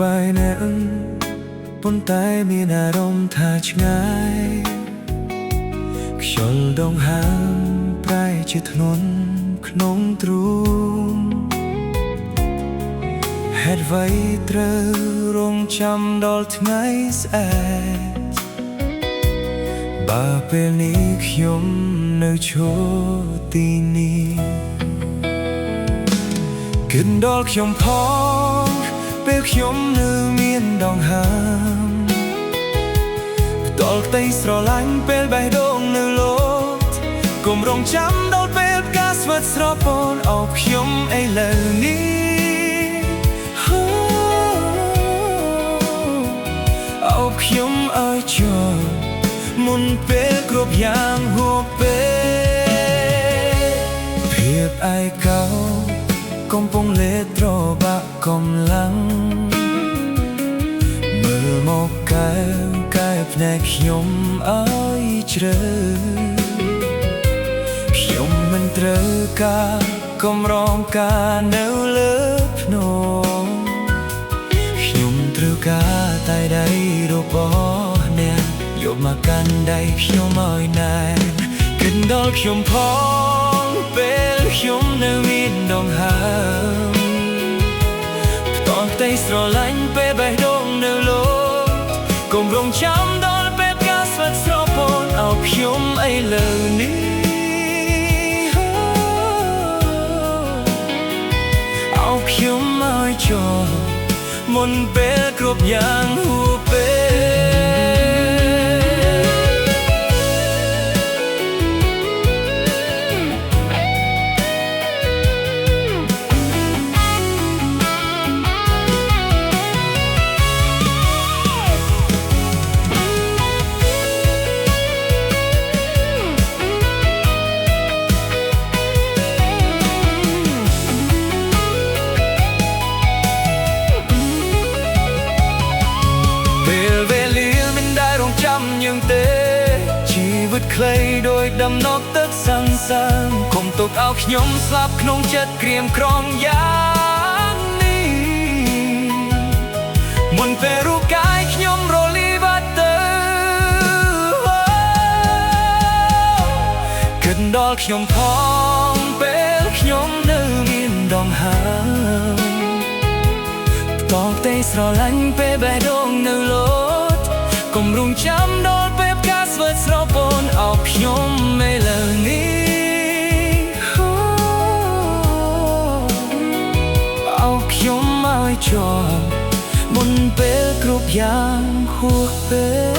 បាយនៅប៉ុន្តែមានអារម្មណ៍ថាឆ្ងាយខ្យល់ដងហើមប្រែជាធ្នន់ក្នុងទ្រូងហេតុអ្វីត្រូវរងចាំដល់ថ្ងៃស្អែកបើពេលនេះខ្ញុំនៅឈរទីនេះគិតដល់ខ្ញុំផងពេលខ្ញុំនៅមានដងហើមផ្ដល់ក្តីស្រឡាញ់ពេលបេះដូងនៅលោតកុំរងចាំដល់ពេលផ្កាស្វិតស្រពោនអោបខ្ញុំឥឡូវនេះអោបខ្ញុំឲ្យជាប់មុនពេលគ្រប់យ៉ាងហួសពេលភាពឯកោកំពុងលេតត្របាក់កម្លាំងមើលមកកែភ្នែកខ្ញុំឲ្យជ្រៅខ្ញុំមិនត្រូវការកម្រងការនៅលើភ្នំខ្ញុំត្រូវការតែដៃរបស់អ្នកយកមកកាន់ដៃខ្ញុំឲ្យណែនគិតដល់ខ្ញុំផងពេលខ្ញុំនៅមានដងហើមផ្ដល់ក្តីស្រឡាញ់ពេលបេះដូងនៅលោតកុំរងចាំដល់ពេលផ្កាស្វិតស្រពោនអោបខ្ញុំឥឡូវនេះអោបខ្ញុំឲ្យជាប់មុនពេលគ្រប់យ៉ាងហួសពេលยังเตะชีวิตเคยโดยดำนกตึกสังสารคงตกเอาขยมสลับขนมเจ็ดเกรียมครองยางนี้มนเปรูกายขยมโรลีบัตเตอร์ขึ้นดอกขยมพองเปลขยมเนื้อมินดองหางตอกเตยสระลันเปใบดงเนื้อโลดกុំរងចាំដល់ពេលផ្កាស្វិតស្រពោនអោបខ្ញុំឥឡូវនេះអោបខ្ញុំឲ្យជាប់មុនពេលគ្រប់យ៉ាងហួសពេល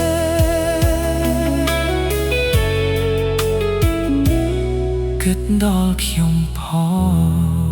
គិតដល់ខ្ញុំផង